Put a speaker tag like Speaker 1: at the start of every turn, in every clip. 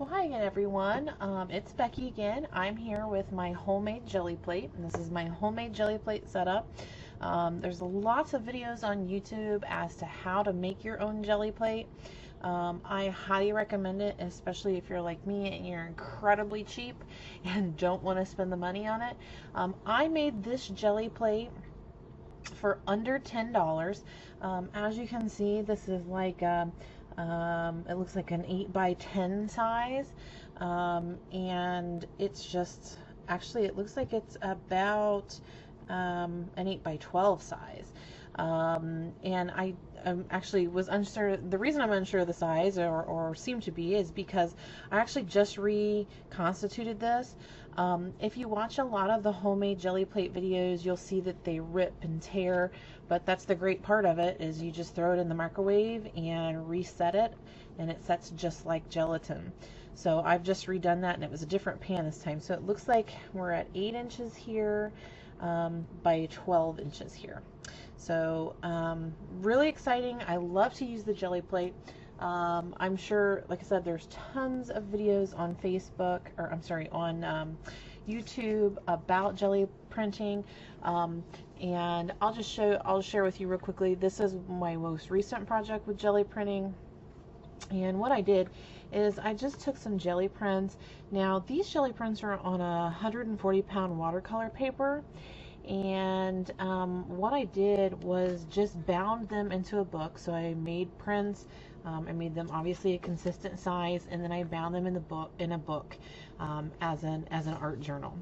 Speaker 1: Well, hi again, everyone. It's Becky again. I'm here with my homemade jelly plate, and this is my homemade jelly plate setup. There's lots of videos on YouTube as to how to make your own jelly plate. I highly recommend it, especially if you're like me and you're incredibly cheap and don't want to spend the money on it. I made this jelly plate for under $10. As you can see, this is like it looks like an 8 by 10 size, and it's just actually it looks like it's about an 8 by 12 size. And I actually was unsure. The reason I'm unsure of the size, or seem to be, is because I actually just reconstituted this. If you watch a lot of the homemade jelly plate videos, you'll see that they rip and tear, but that's the great part of it, is you just throw it in the microwave and reset it, and it sets just like gelatin. So I've just redone that, and it was a different pan this time. So it looks like we're at 8 inches here by 12 inches here. So really exciting. I love to use the jelly plate. I'm sure, like I said, there's tons of videos on Facebook, or I'm sorry, on YouTube about jelly printing. And I'll share with you real quickly. This is my most recent project with jelly printing. And what I did is I just took some jelly prints. Now these jelly prints are on a 140-pound watercolor paper. And what I did was just bound them into a book. So I made prints. I made them obviously a consistent size, and then I bound them in a book as an art journal.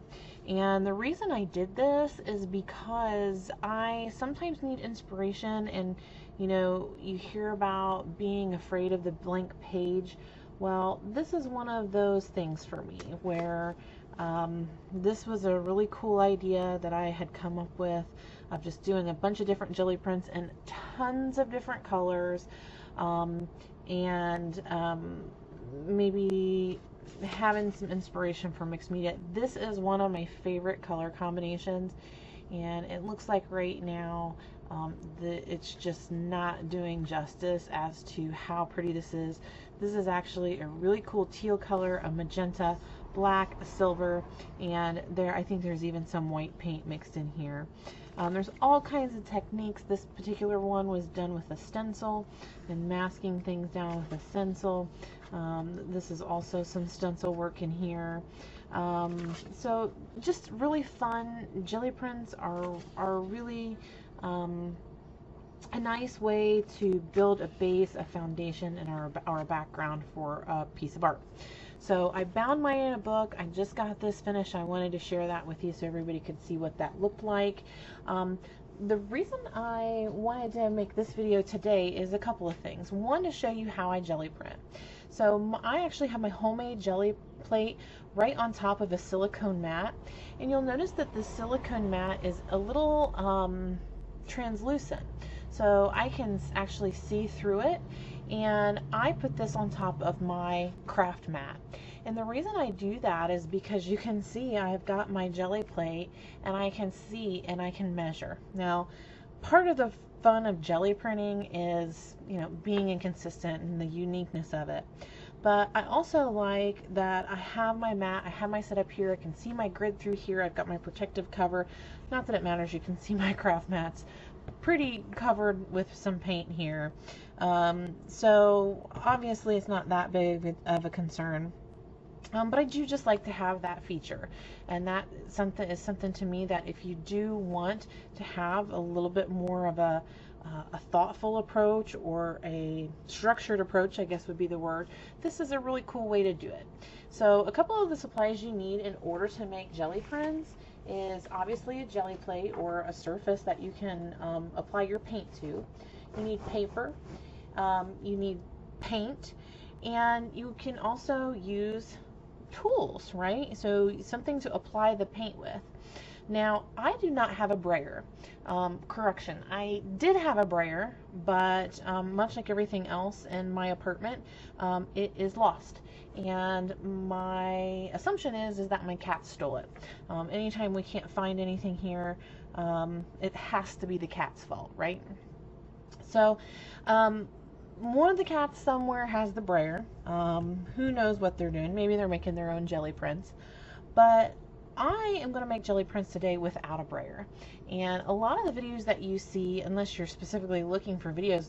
Speaker 1: And the reason I did this is because I sometimes need inspiration, and you hear about being afraid of the blank page. Well, this is one of those things for me where this was a really cool idea that I had come up with, of just doing a bunch of different jelly prints in tons of different colors, and maybe having some inspiration for mixed media. This is one of my favorite color combinations, and it looks like right now it's just not doing justice as to how pretty this is. This is actually a really cool teal color, a magenta, black, silver, and I think there's even some white paint mixed in here. There's all kinds of techniques. This particular one was done with a stencil and masking things down with a stencil. This is also some stencil work in here. So just really fun. Jelly prints are really a nice way to build a base, a foundation in our background for a piece of art. So I bound mine in a book. I just got this finished. I wanted to share that with you so everybody could see what that looked like. The reason I wanted to make this video today is a couple of things. One, to show you how I jelly print. So I actually have my homemade jelly plate right on top of a silicone mat, and you'll notice that the silicone mat is a little translucent, so I can actually see through it. And I put this on top of my craft mat. And the reason I do that is because you can see I've got my jelly plate, and I can see and I can measure. Now, part of the fun of jelly printing is, being inconsistent and the uniqueness of it. But I also like that I have my mat, I have my setup here, I can see my grid through here, I've got my protective cover. Not that it matters, you can see my craft mats pretty covered with some paint here. So obviously it's not that big of a concern. But I do just like to have that feature, and that is something to me that if you do want to have a little bit more of a thoughtful approach, or a structured approach, I guess would be the word, this is a really cool way to do it. So a couple of the supplies you need in order to make jelly prints is obviously a jelly plate, or a surface that you can apply your paint to. You need paper, you need paint, and you can also use tools, right? So something to apply the paint with. Now, I do not have a brayer. Correction, I did have a brayer, but much like everything else in my apartment, it is lost. And my assumption is that my cat stole it. Anytime we can't find anything here, it has to be the cat's fault, right? So one of the cats somewhere has the brayer. Who knows what they're doing? Maybe they're making their own jelly prints. But I am going to make jelly prints today without a brayer. And a lot of the videos that you see, unless you're specifically looking for videos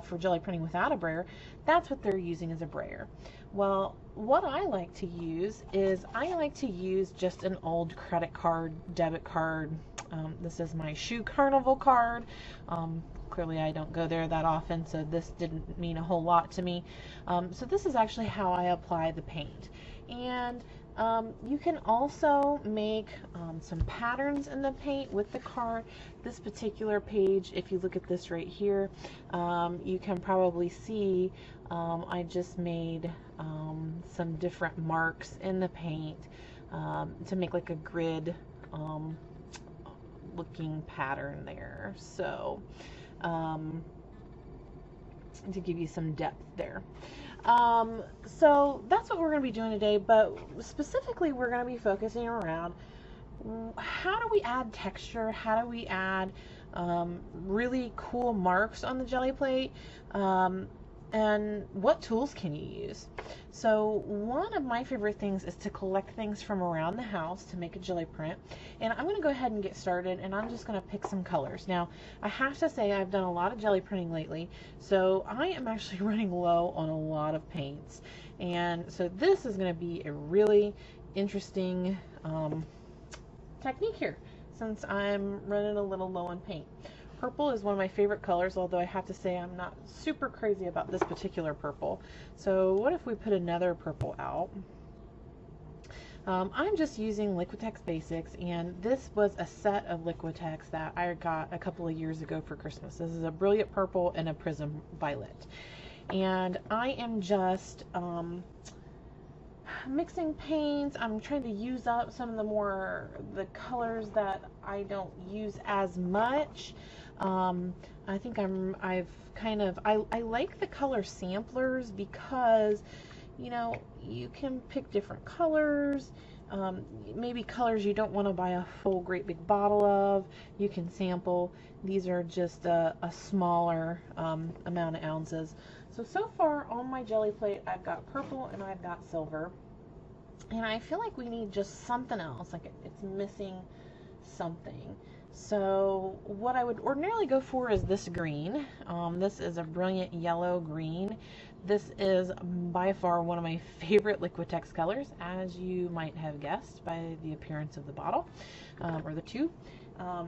Speaker 1: for jelly printing without a brayer, that's what they're using as a brayer. Well, what I like to use is I like to use just an old credit card, debit card. This is my Shoe Carnival card. Clearly I don't go there that often, so this didn't mean a whole lot to me. So this is actually how I apply the paint. And you can also make some patterns in the paint with the card. This particular page, if you look at this right here, you can probably see I just made some different marks in the paint to make like a grid looking pattern there. So to give you some depth there. So that's what we're going to be doing today, but specifically we're going to be focusing around how do we add texture, how do we add really cool marks on the jelly plate, and what tools can you use. So one of my favorite things is to collect things from around the house to make a jelly print, and I'm going to go ahead and get started, and I'm just going to pick some colors. Now I have to say I've done a lot of jelly printing lately, so I am actually running low on a lot of paints, and so this is going to be a really interesting technique here since I'm running a little low on paint. Purple is one of my favorite colors, although I have to say I'm not super crazy about this particular purple. So what if we put another purple out? I'm just using Liquitex Basics, and this was a set of Liquitex that I got a couple of years ago for Christmas. This is a Brilliant Purple and a Prism Violet. And I am just mixing paints. I'm trying to use up some of the colors that I don't use as much. I think I like the color samplers because, you know, you can pick different colors, maybe colors you don't want to buy a full great big bottle of. You can sample. These are just a smaller amount of ounces. So far on my jelly plate I've got purple and I've got silver, and I feel like we need just something else, like it's missing something. So what I would ordinarily go for is this green. This is a brilliant yellow green. This is by far one of my favorite Liquitex colors, as you might have guessed by the appearance of the bottle or the tube.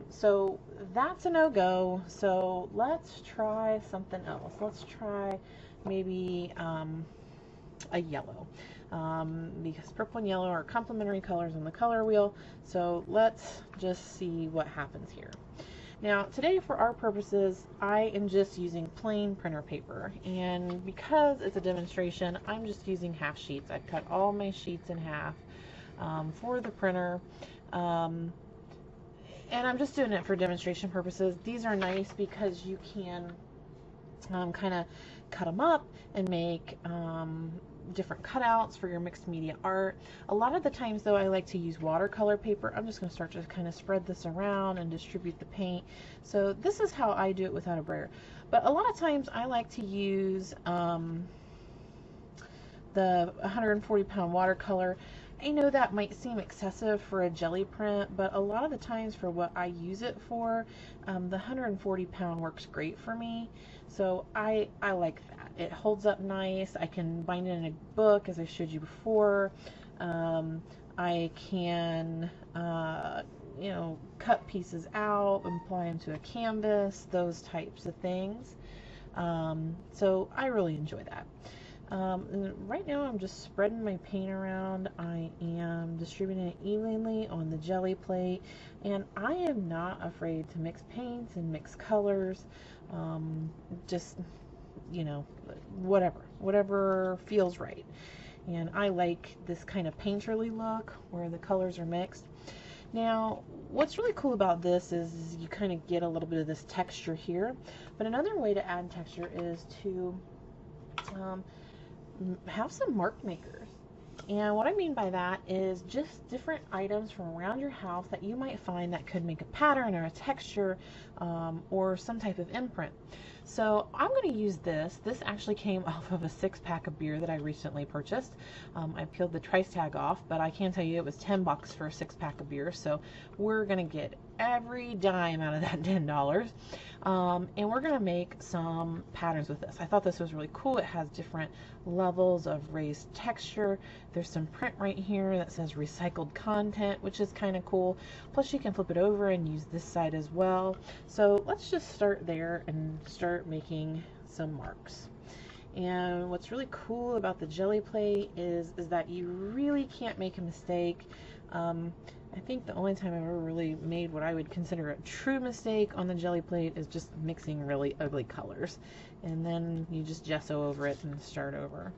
Speaker 1: So that's a no-go. So let's try something else. Let's try maybe a yellow. Because purple and yellow are complementary colors on the color wheel. So let's just see what happens here. Now today for our purposes I am just using plain printer paper, and because it's a demonstration I'm just using half sheets. I've cut all my sheets in half for the printer, and I'm just doing it for demonstration purposes. These are nice because you can kind of cut them up and make different cutouts for your mixed media art. A lot of the times though I like to use watercolor paper. I'm just going to start to kind of spread this around and distribute the paint. So this is how I do it without a brayer. But a lot of times I like to use the 140-pound watercolor. I know that might seem excessive for a jelly print, but a lot of the times for what I use it for, the 140-pound works great for me. So I like that. It holds up nice. I can bind it in a book, as I showed you before. I can, you know, cut pieces out and apply them to a canvas, those types of things. So I really enjoy that. And right now I'm just spreading my paint around. I am distributing it evenly on the jelly plate, and I am not afraid to mix paints and mix colors. Just, you know, whatever feels right. And I like this kind of painterly look where the colors are mixed. Now, what's really cool about this is you kind of get a little bit of this texture here, but another way to add texture is to have some mark makers. And what I mean by that is just different items from around your house that you might find that could make a pattern or a texture or some type of imprint. So I'm going to use this. This actually came off of a 6-pack of beer that I recently purchased. I peeled the price tag off, but I can tell you it was 10 bucks for a 6-pack of beer. So we're going to get every dime out of that $10. And we're going to make some patterns with this. I thought this was really cool. It has different levels of raised texture. There's some print right here that says recycled content, which is kind of cool. Plus you can flip it over and use this side as well. So let's just start there and start making some marks. And what's really cool about the Gelli plate is that you really can't make a mistake. I think the only time I've ever really made what I would consider a true mistake on the Gelli plate is just mixing really ugly colors. And then you just gesso over it and start over.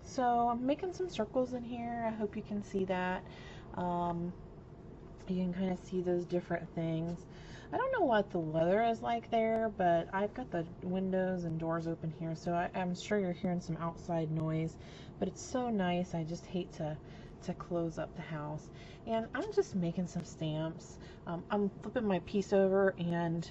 Speaker 1: So I'm making some circles in here. I hope you can see that. You can kind of see those different things. I don't know what the weather is like there, but I've got the windows and doors open here, so I'm sure you're hearing some outside noise, but it's so nice. I just hate to close up the house. And I'm just making some stamps. I'm flipping my piece over and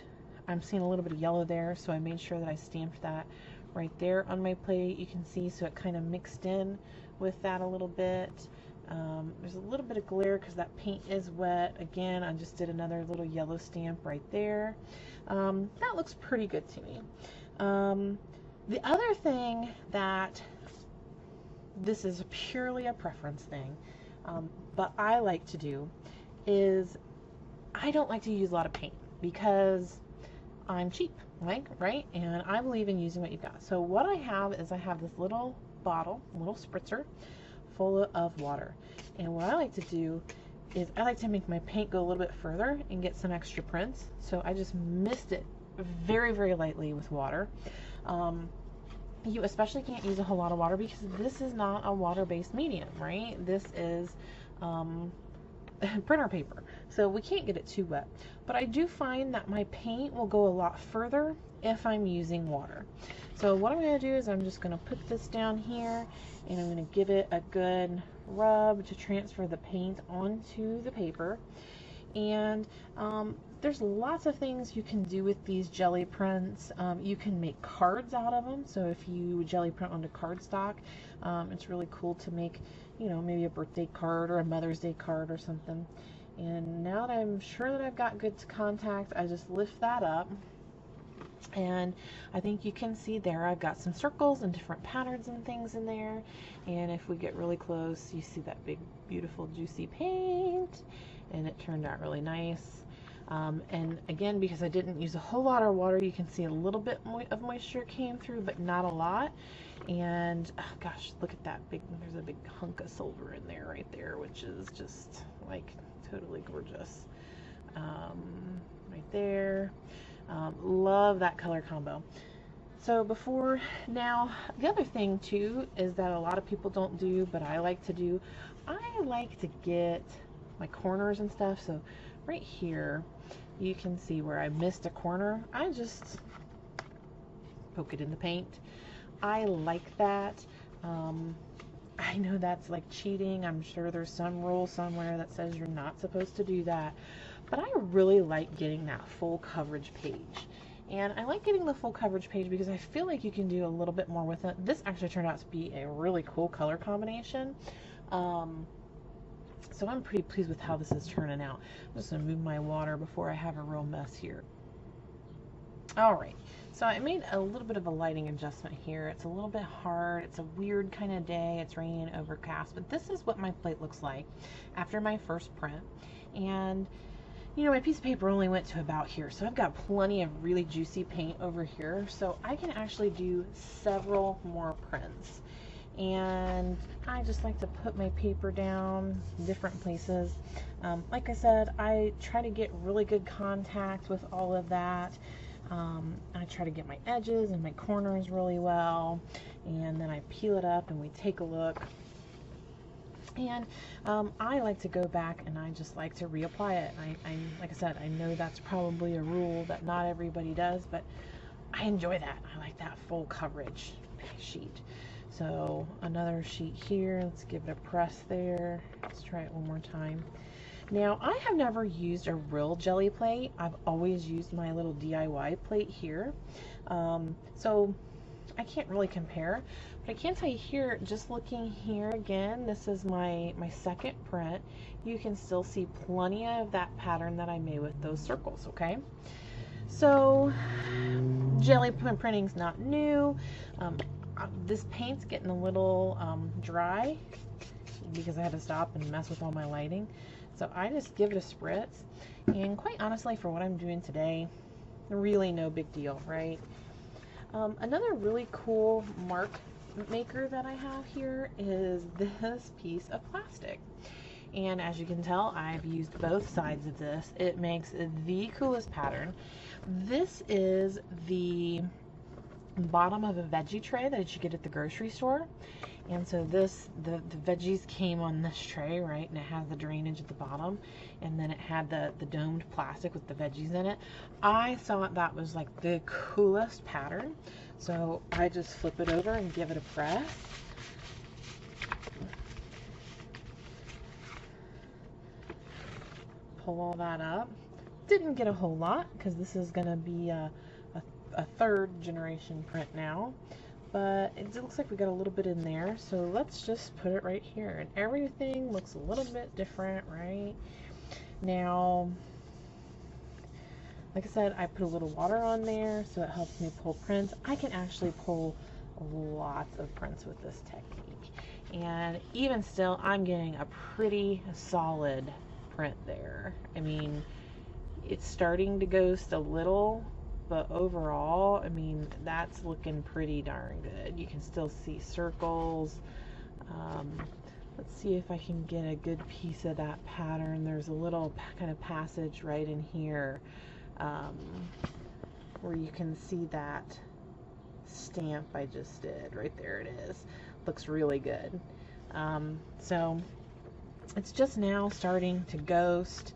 Speaker 1: I'm seeing a little bit of yellow there, so I made sure that I stamped that right there on my plate. You can see, so it kind of mixed in with that a little bit. There's a little bit of glare because that paint is wet. Again, I just did another little yellow stamp right there. That looks pretty good to me. The other thing that, this is purely a preference thing, but I like to do is I don't like to use a lot of paint because I'm cheap, right? And I believe in using what you've got. So what I have is I have this little bottle, a little spritzer full of water. And what I like to do is I like to make my paint go a little bit further and get some extra prints. So I just mist it very, very lightly with water. You especially can't use a whole lot of water because this is not a water-based medium, right? This is printer paper, so we can't get it too wet. But I do find that my paint will go a lot further if I'm using water. So what I'm going to do is I'm just going to put this down here and I'm going to give it a good rub to transfer the paint onto the paper. And there's lots of things you can do with these Gelli prints. You can make cards out of them. So if you Gelli print onto cardstock, it's really cool to make, you know, maybe a birthday card or a Mother's Day card or something. And now that I'm sure that I've got good contact, I just lift that up. And I think you can see there I've got some circles and different patterns and things in there. And if we get really close, you see that big, beautiful, juicy paint. And it turned out really nice. And again, because I didn't use a whole lot of water, you can see a little bit of moisture came through, but not a lot. And oh gosh, look at that big, there's a big hunk of silver in there right there, which is just like totally gorgeous. Right there. Love that color combo. So before, now the other thing too is that a lot of people don't do, but I like to do, I like to get my corners and stuff. So right here you can see where I missed a corner. I just poke it in the paint. I like that. I know that's like cheating. I'm sure there's some rule somewhere that says you're not supposed to do that, but I really like getting that full coverage page. And I like getting the full coverage page because I feel like you can do a little bit more with it. This actually turned out to be a really cool color combination. So I'm pretty pleased with how this is turning out. I'm just going to move my water before I have a real mess here. Alright, so I made a little bit of a lighting adjustment here. It's a little bit hard. It's a weird kind of day. It's raining and overcast, but this is what my plate looks like after my first print. And you know, my piece of paper only went to about here, so I've got plenty of really juicy paint over here, so I can actually do several more prints. And I just like to put my paper down in different places. Like I said, I try to get really good contact with all of that. I try to get my edges and my corners really well, and then I peel it up and we take a look. And I like to go back and I just like to reapply it. Like I said, I know that's probably a rule that not everybody does, but I enjoy that. I like that full coverage sheet. So another sheet here. Let's give it a press there. Let's try it one more time. Now, I have never used a real Gelli plate. I've always used my little DIY plate here. So I can't really compare, but I can tell you here, just looking here again, this is my second print. You can still see plenty of that pattern that I made with those circles, okay? So Gelli printing's not new. This paint's getting a little dry because I had to stop and mess with all my lighting. So I just give it a spritz, and quite honestly, for what I'm doing today, really no big deal, right? Another really cool mark maker that I have here is this piece of plastic. And as you can tell, I've used both sides of this. It makes the coolest pattern. This is the bottom of a veggie tray that you get at the grocery store. And so this, the veggies came on this tray, right? And it has the drainage at the bottom. And then it had the domed plastic with the veggies in it. I thought that was like the coolest pattern. So I just flip it over and give it a press. Pull all that up. Didn't get a whole lot because this is going to be a third generation print now. But it looks like we got a little bit in there, so let's just put it right here. And everything looks a little bit different, right? Now, like I said, I put a little water on there, so it helps me pull prints. I can actually pull lots of prints with this technique. And even still, I'm getting a pretty solid print there. I mean, it's starting to ghost a little, but overall, I mean, that's looking pretty darn good. You can still see circles. Let's see if I can get a good piece of that pattern. There's a little kind of passage right in here where you can see that stamp I just did. Right there it is. Looks really good. So it's just now starting to ghost.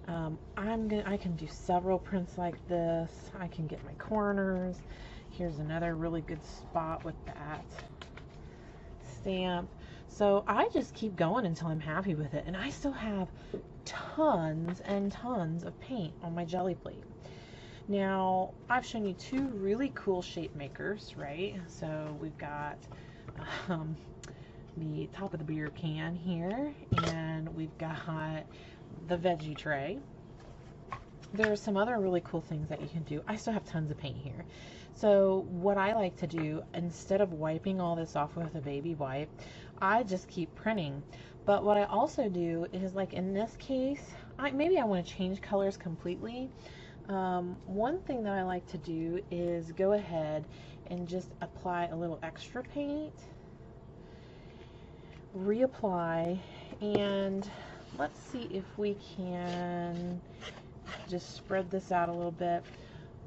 Speaker 1: I can do several prints like this. I can get my corners. Here's another really good spot with that stamp. So I just keep going until I'm happy with it. And I still have tons and tons of paint on my Gelli plate. Now, I've shown you two really cool shape makers, right? So we've got the top of the beer can here, and we've got the veggie tray. There's some other really cool things that you can do. I still have tons of paint here. So what I like to do, instead of wiping all this off with a baby wipe, I just keep printing. But what I also do is, like in this case, maybe I want to change colors completely. One thing that I like to do is go ahead and just apply a little extra paint, reapply, and let's see if we can just spread this out a little bit.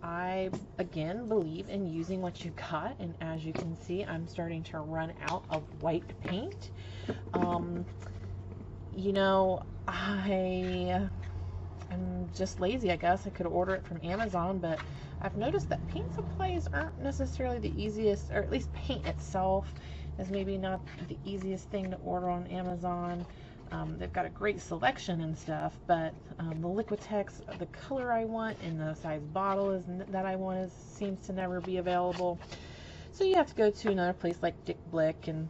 Speaker 1: I, again, believe in using what you got, and as you can see, I'm starting to run out of white paint. You know, I'm just lazy, I guess. I could order it from Amazon, but I've noticed that paint supplies aren't necessarily the easiest, or at least paint itself is maybe not the easiest thing to order on Amazon. They've got a great selection and stuff, but the Liquitex, the color I want and the size bottle that I want seems to never be available. So you have to go to another place like Dick Blick, and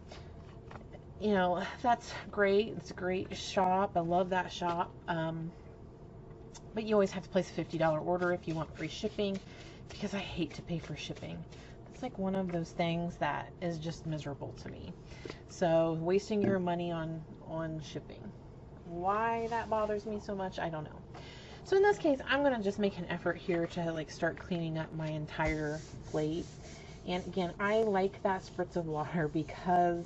Speaker 1: you know, that's great. It's a great shop. I love that shop. But you always have to place a $50 order if you want free shipping, because I hate to pay for shipping. It's like one of those things that is just miserable to me. So wasting your money on shipping. Why that bothers me so much, I don't know. So in this case, I'm going to just make an effort here to like start cleaning up my entire plate. And again, I like that spritz of water because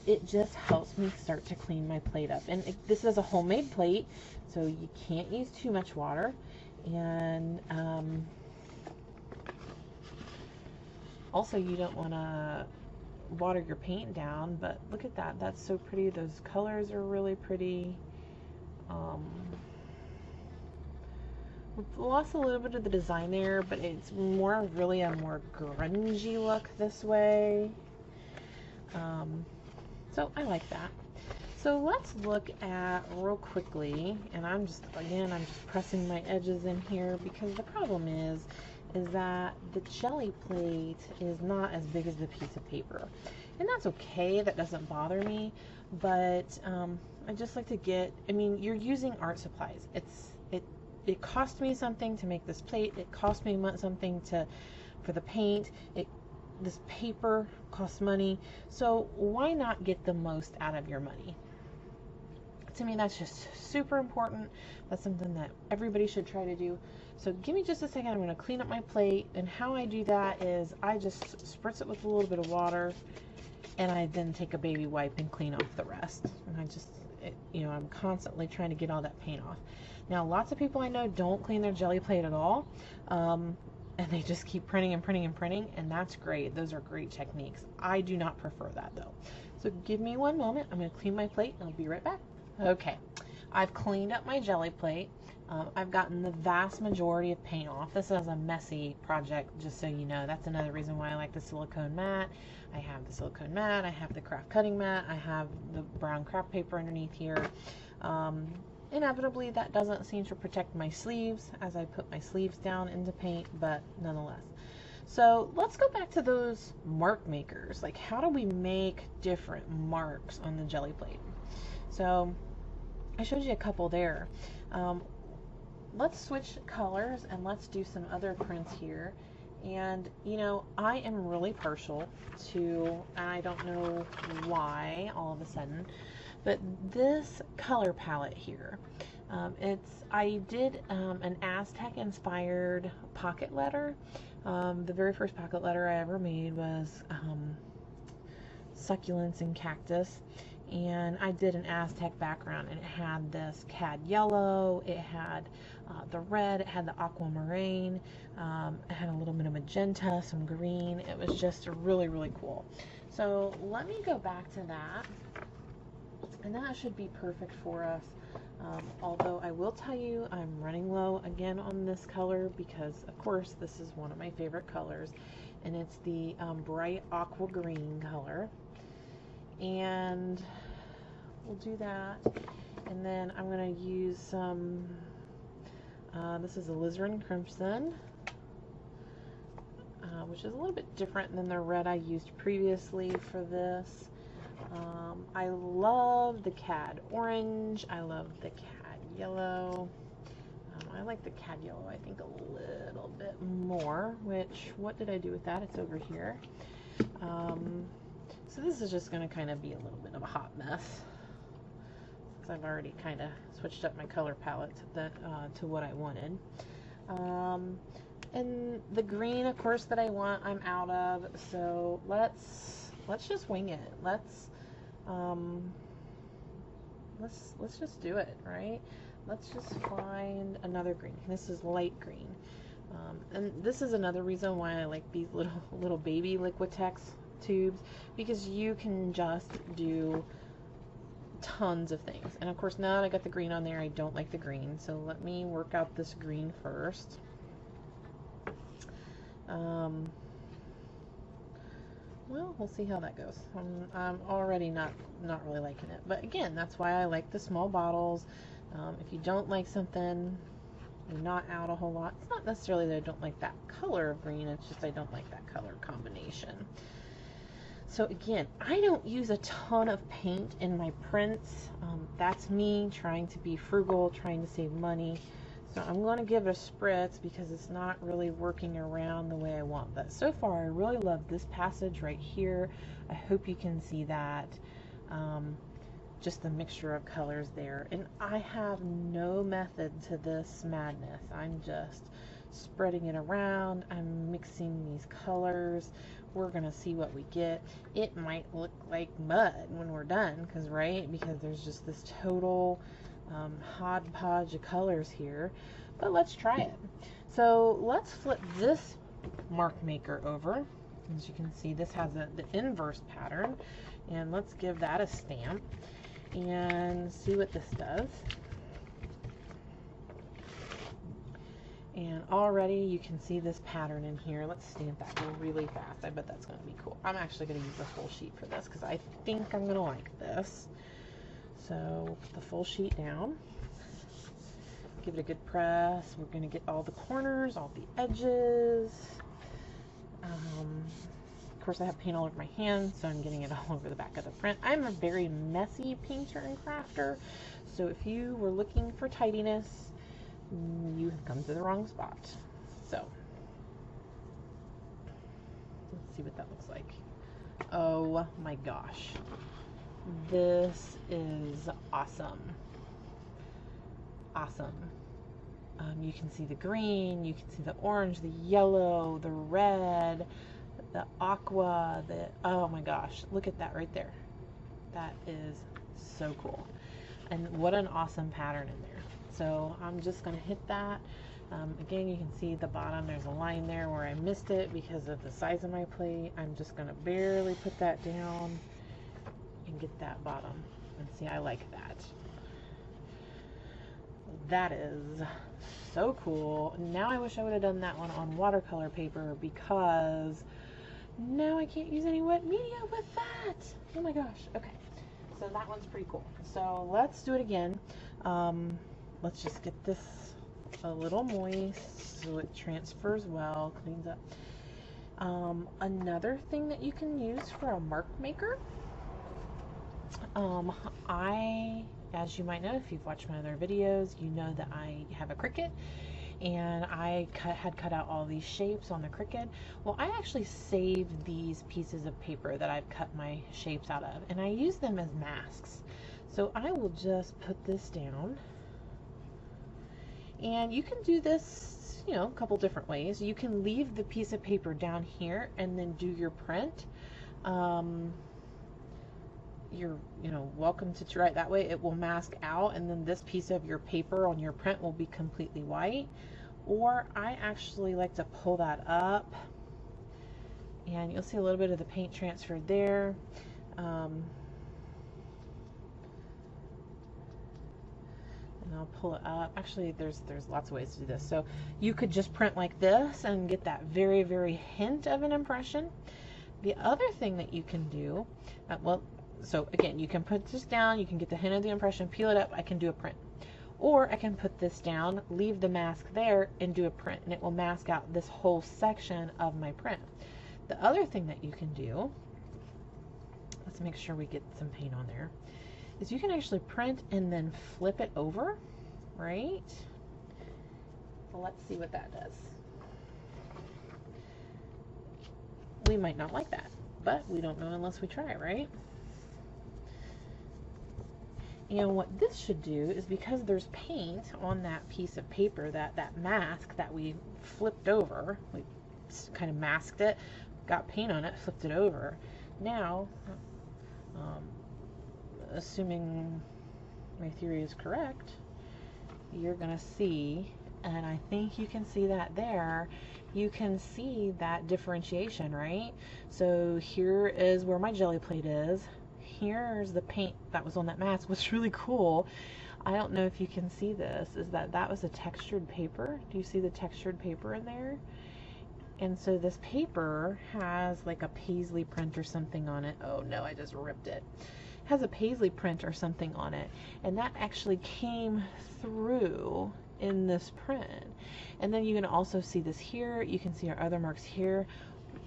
Speaker 1: it just helps me start to clean my plate up. And this is a homemade plate, so you can't use too much water. And also, you don't want to water your paint down, but look at that. That's so pretty. Those colors are really pretty. Lost a little bit of the design there, but it's more really a more grungy look this way. So I like that. So let's look at real quickly, and I'm just pressing my edges in here because the problem is that the jelly plate is not as big as the piece of paper. And that's okay, that doesn't bother me, but I just like to get, I mean, you're using art supplies. It cost me something to make this plate. It cost me something for the paint. This paper costs money. So why not get the most out of your money? To me, that's just super important. That's something that everybody should try to do. So give me just a second. I'm going to clean up my plate. And how I do that is I just spritz it with a little bit of water. And I then take a baby wipe and clean off the rest. And I'm constantly trying to get all that paint off. Now, lots of people I know don't clean their jelly plate at all. And they just keep printing and printing and printing. And that's great. Those are great techniques. I do not prefer that, though. So give me one moment. I'm going to clean my plate and I'll be right back. Okay, I've cleaned up my jelly plate. I've gotten the vast majority of paint off. This is a messy project, just so you know. That's another reason why I like the silicone mat. I have the silicone mat, I have the craft cutting mat, I have the brown craft paper underneath here. Inevitably, that doesn't seem to protect my sleeves as I put my sleeves down into paint, but nonetheless. So let's go back to those mark makers. Like, how do we make different marks on the jelly plate? So I showed you a couple there. Let's switch colors and let's do some other prints here. And you know, I am really partial to, and I don't know why all of a sudden, but this color palette here. I did an Aztec inspired pocket letter. The very first pocket letter I ever made was succulents and cactus. And I did an Aztec background, and it had this cad yellow, it had the red, it had the aquamarine, it had a little bit of magenta, some green. It was just really, really cool. So let me go back to that, and that should be perfect for us. Although I will tell you, I'm running low again on this color because, of course, this is one of my favorite colors, and it's the bright aqua green color. And we'll do that, and then I'm going to use some, this is alizarin crimson, which is a little bit different than the red I used previously for this. I love the cad orange, I love the cad yellow. I like the cad yellow, I think, a little bit more, which, what did I do with that? It's over here. So this is just going to kind of be a little bit of a hot mess, because I've already kind of switched up my color palette to what I wanted. And the green, of course, that I want, I'm out of. So let's just wing it. Let's just do it, right? Let's just find another green. This is light green. And this is another reason why I like these little baby Liquitex tubes, because you can just do tons of things. And of course, now that I got the green on there, I don't like the green, so let me work out this green first. Well, we'll see how that goes. I'm already not really liking it, but again, that's why I like the small bottles. If you don't like something, you're not out a whole lot. It's not necessarily that I don't like that color of green, it's just I don't like that color combination. So again, I don't use a ton of paint in my prints. That's me trying to be frugal, trying to save money. So I'm going to give it a spritz because it's not really working around the way I want. But so far, I really love this passage right here. I hope you can see that. Just the mixture of colors there. And I have no method to this madness. I'm just spreading it around. I'm mixing these colors. We're gonna see what we get. It might look like mud when we're done, because there's just this total hodgepodge of colors here. But let's try it. So let's flip this mark maker over. As you can see, this has the inverse pattern, and let's give that a stamp and see what this does. And already you can see this pattern in here. Let's stamp that really fast. I bet that's going to be cool. I'm actually going to use the whole sheet for this because I think I'm going to like this. So we'll put the full sheet down. Give it a good press. We're going to get all the corners, all the edges. Of course, I have paint all over my hands, so I'm getting it all over the back of the print. I'm a very messy painter and crafter, so if you were looking for tidiness, you have come to the wrong spot. So, let's see what that looks like. Oh my gosh. This is awesome. Awesome. You can see the green, you can see the orange, the yellow, the red, the aqua, oh my gosh, look at that right there. That is so cool. And what an awesome pattern in there. So I'm just going to hit that. Again, you can see the bottom, there's a line there where I missed it because of the size of my plate. I'm just going to barely put that down and get that bottom. And see, I like that. That is so cool. Now I wish I would have done that one on watercolor paper, because now I can't use any wet media with that. Oh my gosh. Okay, so that one's pretty cool. So let's do it again. Let's just get this a little moist so it transfers well, cleans up. Another thing that you can use for a mark maker, as you might know, if you've watched my other videos, you know that I have a Cricut, and I had cut out all these shapes on the Cricut. Well, I actually saved these pieces of paper that I've cut my shapes out of, and I use them as masks. So I will just put this down, and you can do this, you know, a couple different ways. You can leave the piece of paper down here and then do your print. You're, you know, welcome to try it that way. It will mask out, and then this piece of your paper on your print will be completely white. Or I actually like to pull that up, and you'll see a little bit of the paint transferred there. And I'll pull it up. Actually, there's lots of ways to do this. So you could just print like this and get that very, very hint of an impression. The other thing that you can do, so again, you can put this down, you can get the hint of the impression, peel it up, I can do a print. Or I can put this down, leave the mask there, and do a print, and it will mask out this whole section of my print. The other thing that you can do, let's make sure we get some paint on there, is you can actually print and then flip it over, right? So let's see what that does. We might not like that, but we don't know unless we try, right? And what this should do is, because there's paint on that piece of paper, that mask that we flipped over, we kind of masked it, got paint on it, flipped it over. Now, assuming my theory is correct, you're going to see, and I think you can see that there, you can see that differentiation, right? So here is where my Gelli plate is. Here's the paint that was on that mask. What's really cool, I don't know if you can see this, is that was a textured paper. Do you see the textured paper in there? And so this paper has like a paisley print or something on it. Oh no, I just ripped it. Has a paisley print or something on it, and that actually came through in this print. And then you can also see this here. You can see our other marks here.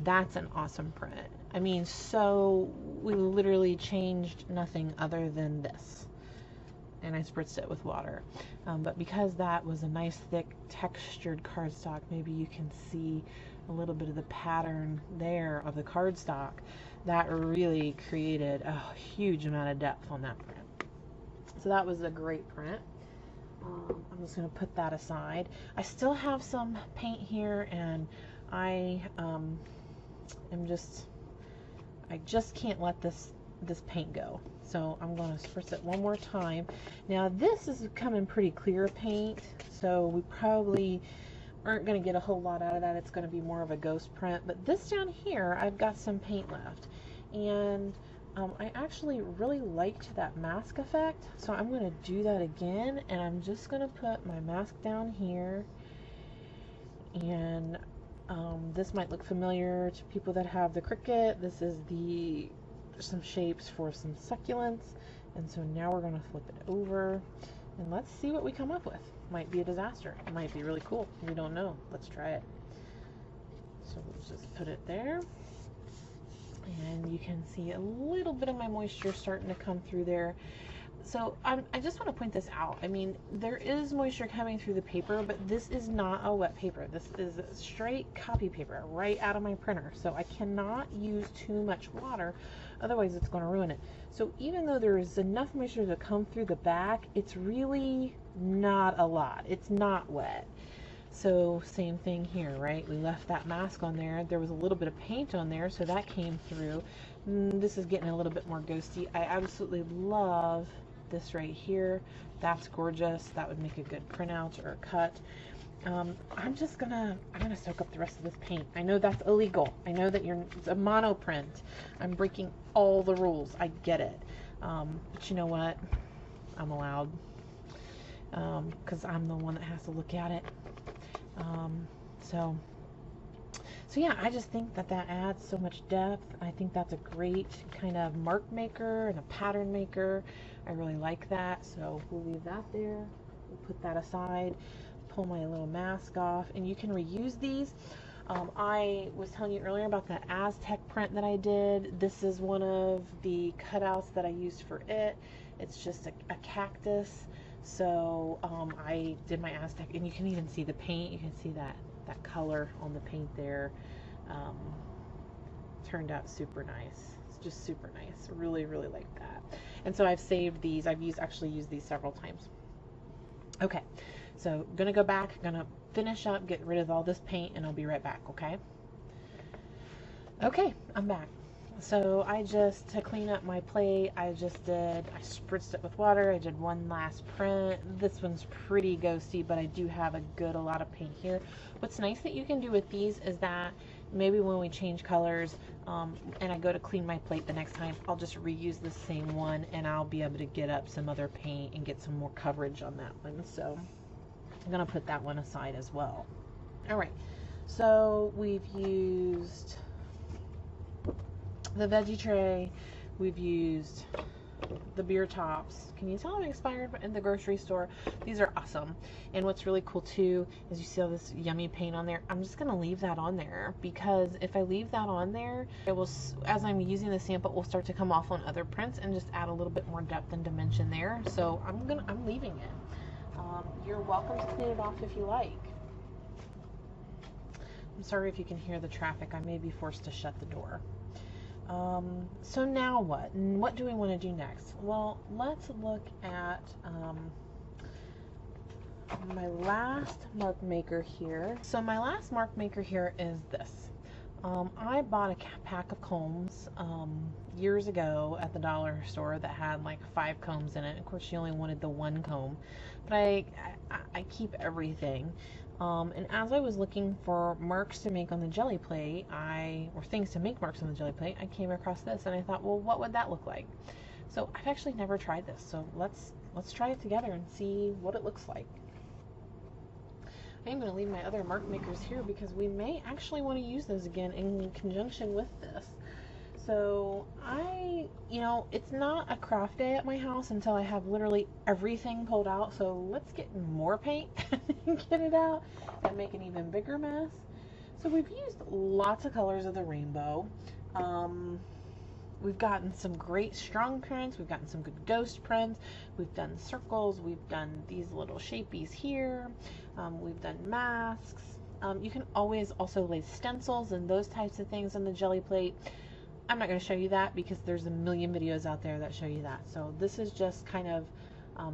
Speaker 1: That's an awesome print. I mean, so we literally changed nothing other than this. And I spritzed it with water. But because that was a nice thick textured cardstock, maybe you can see a little bit of the pattern there of the cardstock. That really created a huge amount of depth on that print. So that was a great print. I'm just going to put that aside. I still have some paint here, and I just can't let this paint go. So I'm going to spritz it one more time. Now this is coming pretty clear paint, so we probably aren't going to get a whole lot out of that. It's going to be more of a ghost print. But this down here, I've got some paint left, and I actually really liked that mask effect, so I'm going to do that again, and I'm just going to put my mask down here. And this might look familiar to people that have the Cricut. This is some shapes for some succulents, And so now we're going to flip it over and let's see what we come up with. Might be a disaster. It might be really cool. We don't know. Let's try it. So we'll just put it there. And you can see a little bit of my moisture starting to come through there. So I just want to point this out. I mean, there is moisture coming through the paper, but this is not a wet paper. This is straight copy paper right out of my printer. So I cannot use too much water, otherwise it's going to ruin it. So even though there is enough moisture to come through the back, it's really not a lot. It's not wet. So same thing here, right? We left that mask on there. There was a little bit of paint on there, so that came through. This is getting a little bit more ghosty. I absolutely love this right here. That's gorgeous. That would make a good printout or a cut. I'm gonna soak up the rest of this paint. I know that's illegal. I know that it's a mono print. I'm breaking all the rules. I get it. But you know what? I'm allowed. Because I'm the one that has to look at it. So yeah, I just think that adds so much depth. I think that's a great kind of mark maker and a pattern maker. I really like that. So we'll leave that there. We'll put that aside. Pull my little mask off, and you can reuse these. I was telling you earlier about that Aztec print that I did. This is one of the cutouts that I used for it. It's just a cactus. So I did my Aztec, and you can even see the paint. You can see that color on the paint there. Turned out super nice. It's just super nice. Really, really like that. And so I've saved these. I've actually used these several times. Okay, so I'm gonna go back, gonna finish up, get rid of all this paint, and I'll be right back, okay? Okay, I'm back. So to clean up my plate, I spritzed it with water. I did one last print. This one's pretty ghosty, but I do have a lot of paint here. What's nice that you can do with these is that maybe when we change colors, and I go to clean my plate the next time, I'll just reuse the same one, and I'll be able to get up some other paint and get some more coverage on that one. So I'm gonna put that one aside as well. All right, so we've used the veggie tray, we've used the beer tops. Can you tell I'm expired in the grocery store? These are awesome. And what's really cool too is you see all this yummy paint on there. I'm just gonna leave that on there, because if I leave that on there, it will, as I'm using the sample, it will start to come off on other prints and just add a little bit more depth and dimension there. So I'm leaving it. You're welcome to clean it off if you like. I'm sorry if you can hear the traffic. I may be forced to shut the door. So now what? What do we want to do next? Well, let's look at my last mark maker here. So my last mark maker here is this. I bought a pack of combs years ago at the dollar store that had like 5 combs in it. Of course, she only wanted the 1 comb, but I keep everything. And as I was looking for marks to make on the jelly plate, or things to make marks on the jelly plate, I came across this, and I thought, well, what would that look like? So I've actually never tried this, so let's try it together and see what it looks like. I'm going to leave my other mark makers here because we may actually want to use those again in conjunction with this. So it's not a craft day at my house until I have literally everything pulled out. So let's get more paint and get it out and make an even bigger mess. So we've used lots of colors of the rainbow. We've gotten some great strong prints. We've gotten some good ghost prints. We've done circles. We've done these little shapies here. We've done masks. You can always also lay stencils and those types of things on the jelly plate. I'm not going to show you that because there's a million videos out there that show you that. So this is just kind of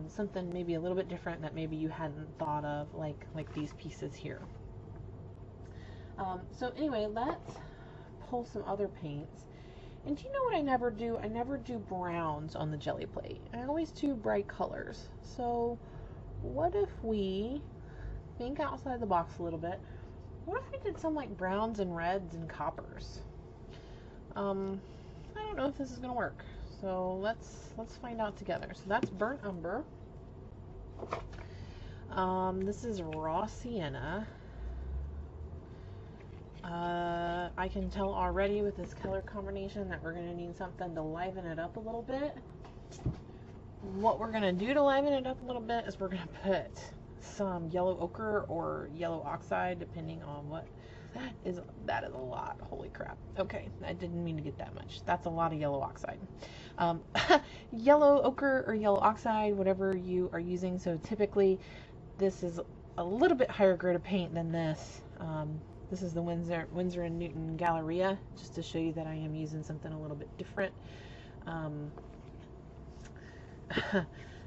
Speaker 1: something maybe a little bit different that maybe you hadn't thought of, like these pieces here. So anyway, let's pull some other paints. And do you know what I never do? I never do browns on the jelly plate. I always do bright colors. So what if we think outside the box a little bit? What if we did some like browns and reds and coppers? I don't know if this is going to work. So let's find out together. So that's burnt umber. This is raw sienna. I can tell already with this color combination that we're going to need something to liven it up a little bit. what we're gonna do to liven it up a little bit is we're gonna put some yellow ochre or yellow oxide, depending on what that is. That is a lot. Holy crap. Okay, I didn't mean to get that much. That's a lot of yellow oxide. Um, Yellow ochre or yellow oxide, whatever you are using. So typically, this is a little bit higher grade of paint than this. This is the Winsor and Newton Galleria, just to show you that I am using something a little bit different.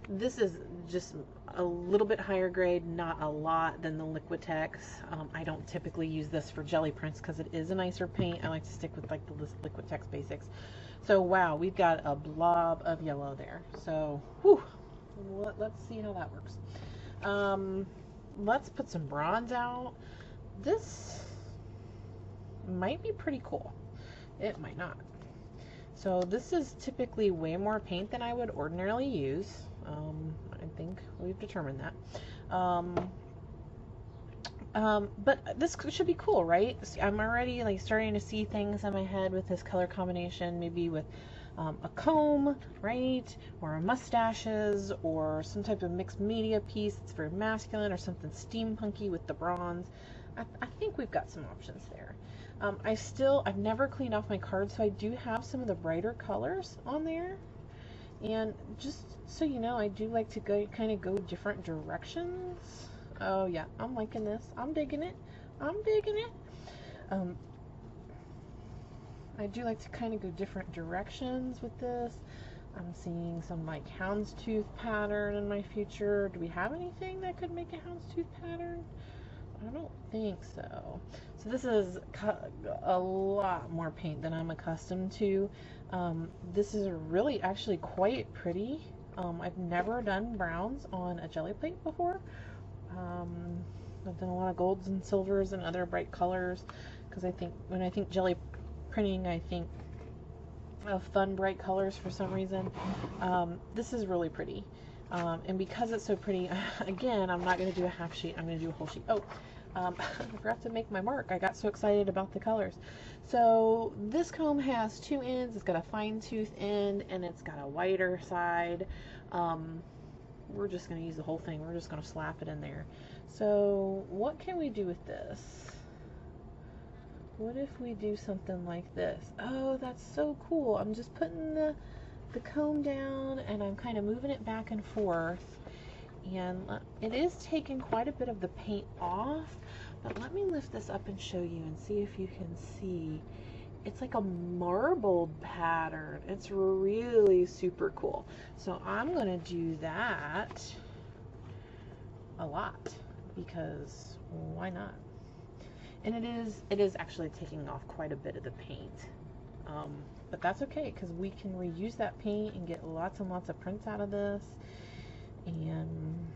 Speaker 1: This is just a little bit higher grade, not a lot, than the Liquitex. I don't typically use this for jelly prints because it is a nicer paint. I like to stick with like the Liquitex basics. So wow, we've got a blob of yellow there. So whew, let's see how that works. Let's put some bronze out. This might be pretty cool. It might not. So this is typically way more paint than I would ordinarily use. I think we've determined that. But this should be cool, right? I'm already like starting to see things in my head with this color combination, maybe with a comb, right? Or mustaches, or some type of mixed media piece that's very masculine, or something steampunky with the bronze. I think we've got some options there. I've never cleaned off my cards, so I do have some of the brighter colors on there. And just so you know, I do like to kind of go different directions. Oh yeah, I'm liking this. I'm digging it. I'm digging it. I do like to kind of go different directions with this. I'm seeing some like houndstooth pattern in my future. Do we have anything that could make a houndstooth pattern? I don't think so. So this is a lot more paint than I'm accustomed to. This is really actually quite pretty. I've never done browns on a jelly plate before. I've done a lot of golds and silvers and other bright colors, because I think when I think jelly printing, I think of fun bright colors for some reason. This is really pretty. And because it's so pretty, again, I'm not going to do a half sheet, I'm going to do a whole sheet. Oh, I forgot to make my mark. I got so excited about the colors. So this comb has two ends. It's got a fine tooth end and it's got a wider side. We're just going to use the whole thing. We're just going to slap it in there. So what can we do with this? What if we do something like this? Oh, that's so cool. I'm just putting the comb down and I'm kind of moving it back and forth, and it is taking quite a bit of the paint off, but let me lift this up and show you and see if you can see. It's like a marbled pattern. It's really super cool. So I'm gonna do that a lot, because why not? And it is actually taking off quite a bit of the paint. But that's okay, because we can reuse that paint and get lots and lots of prints out of this. And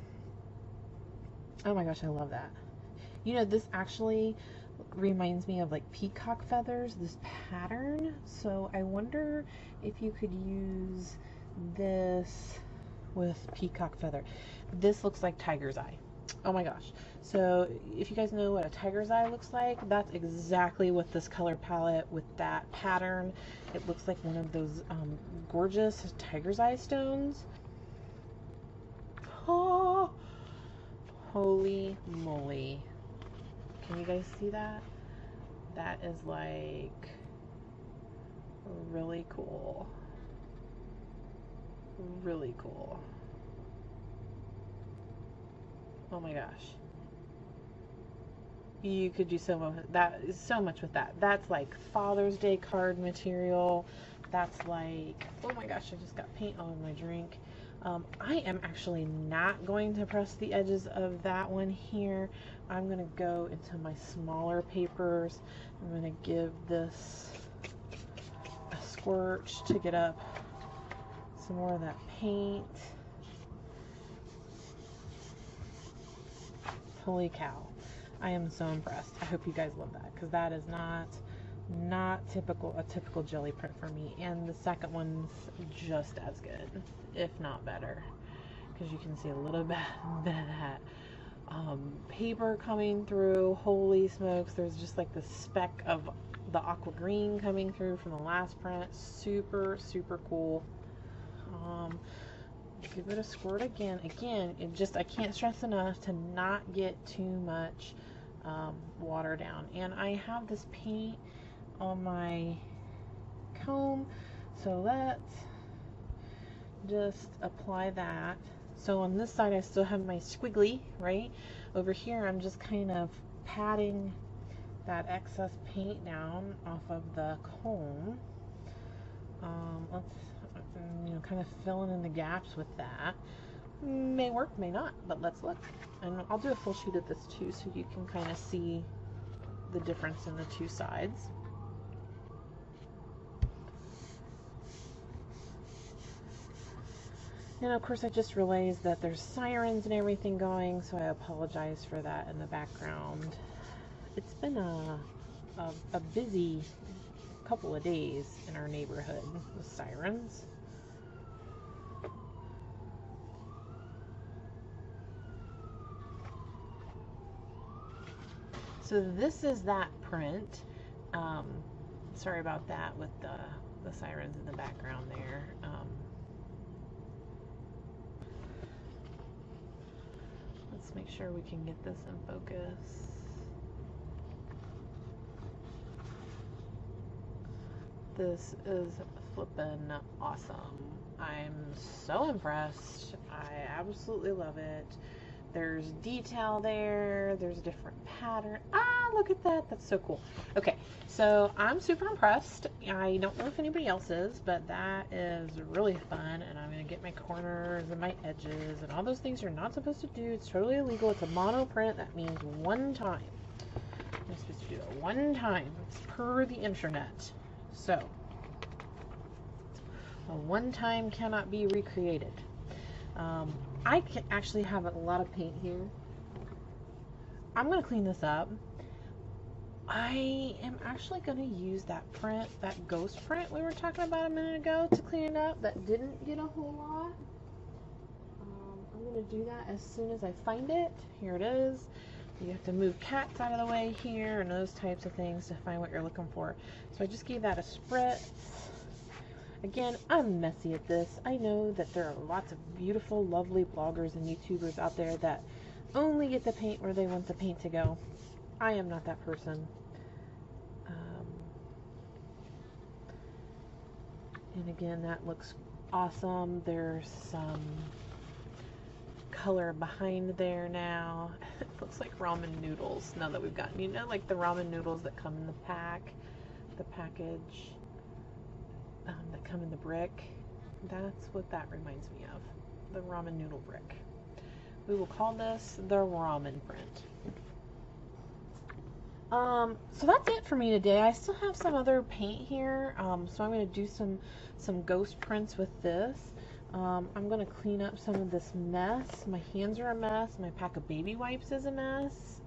Speaker 1: oh my gosh, I love that. You know, this actually reminds me of like peacock feathers, this pattern. So I wonder if you could use this with peacock feather. This looks like tiger's eye. Oh my gosh. So if you guys know what a tiger's eye looks like, that's exactly what this color palette with that pattern. It looks like one of those gorgeous tiger's eye stones. Oh, holy moly. Can you guys see that? That is like really cool. Really cool. Oh my gosh. You could do so much with that. That's like Father's Day card material. That's like, oh my gosh, I just got paint all over my drink. I am actually not going to press the edges of that one here. I'm going to go into my smaller papers. I'm going to give this a squirt to get up some more of that paint. Holy cow. I am so impressed. I hope you guys love that, because that is not a typical jelly print for me. And the second one's just as good, if not better, because you can see a little bit of that paper coming through. Holy smokes, there's just like the speck of the aqua green coming through from the last print. Super cool. Give it a squirt again. Again, I can't stress enough to not get too much water down. And I have this paint on my comb, so let's just apply that. So on this side I still have my squiggly, right? Over here I'm just kind of patting that excess paint down off of the comb. Let's, kind of filling in the gaps with that. May work, may not, but let's look. And I'll do a full shoot of this too, so you can kind of see the difference in the two sides. And of course I just realized that there's sirens and everything going, so I apologize for that in the background. It's been a busy couple of days in our neighborhood with sirens. So this is that print. Sorry about that with the sirens in the background there. Let's make sure we can get this in focus. This is flippin' awesome. I'm so impressed. I absolutely love it. There's detail there. There's a different pattern. Ah, look at that. That's so cool. Okay, so I'm super impressed. I don't know if anybody else is, but that is really fun. And I'm going to get my corners and my edges and all those things you're not supposed to do. It's totally illegal. It's a mono print. That means one time. I'm supposed to do it one time. It's per the internet. So, a one time cannot be recreated. I can actually have a lot of paint here. I'm going to clean this up. I am actually going to use that print, that ghost print we were talking about a minute ago, to clean it up. That didn't get a whole lot. I'm going to do that as soon as I find it. Here it is. You have to move cats out of the way here and those types of things to find what you're looking for. So I just gave that a spritz. Again, I'm messy at this. I know that there are lots of beautiful, lovely bloggers and YouTubers out there that only get the paint where they want the paint to go. I am not that person. And again, that looks awesome. There's some color behind there now. It looks like ramen noodles now that we've gotten, like the ramen noodles that come in the package. That come in the brick. That's what that reminds me of. The ramen noodle brick. We will call this the ramen print. So that's it for me today. I still have some other paint here. So I'm going to do some ghost prints with this. I'm going to clean up some of this mess. My hands are a mess. My pack of baby wipes is a mess.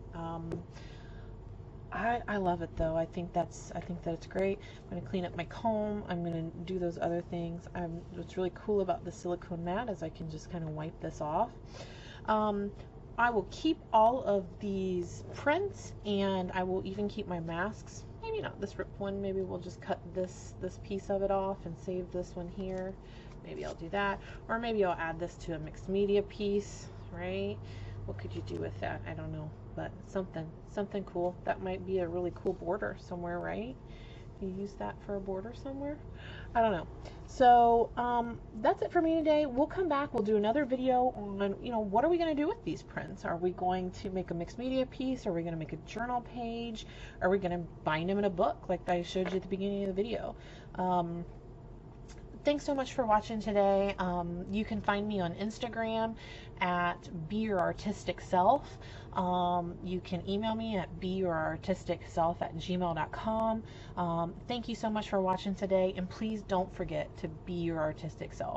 Speaker 1: I love it though. I think that it's great. I'm going to clean up my comb. I'm going to do those other things. What's really cool about the silicone mat is I can just kind of wipe this off. I will keep all of these prints, and I will even keep my masks. Maybe not this ripped one. Maybe we'll just cut this piece of it off and save this one here. Maybe I'll do that. Or maybe I'll add this to a mixed media piece, right? What could you do with that? I don't know. But something cool. That might be a really cool border somewhere, right? You use that for a border somewhere? I don't know. So that's it for me today. We'll come back. We'll do another video on, what are we going to do with these prints? Are we going to make a mixed media piece? Are we going to make a journal page? Are we going to bind them in a book like I showed you at the beginning of the video? Thanks so much for watching today. You can find me on Instagram at beyourartisticself. You can email me at beyourartisticself@gmail.com. Thank you so much for watching today, and please don't forget to be your artistic self.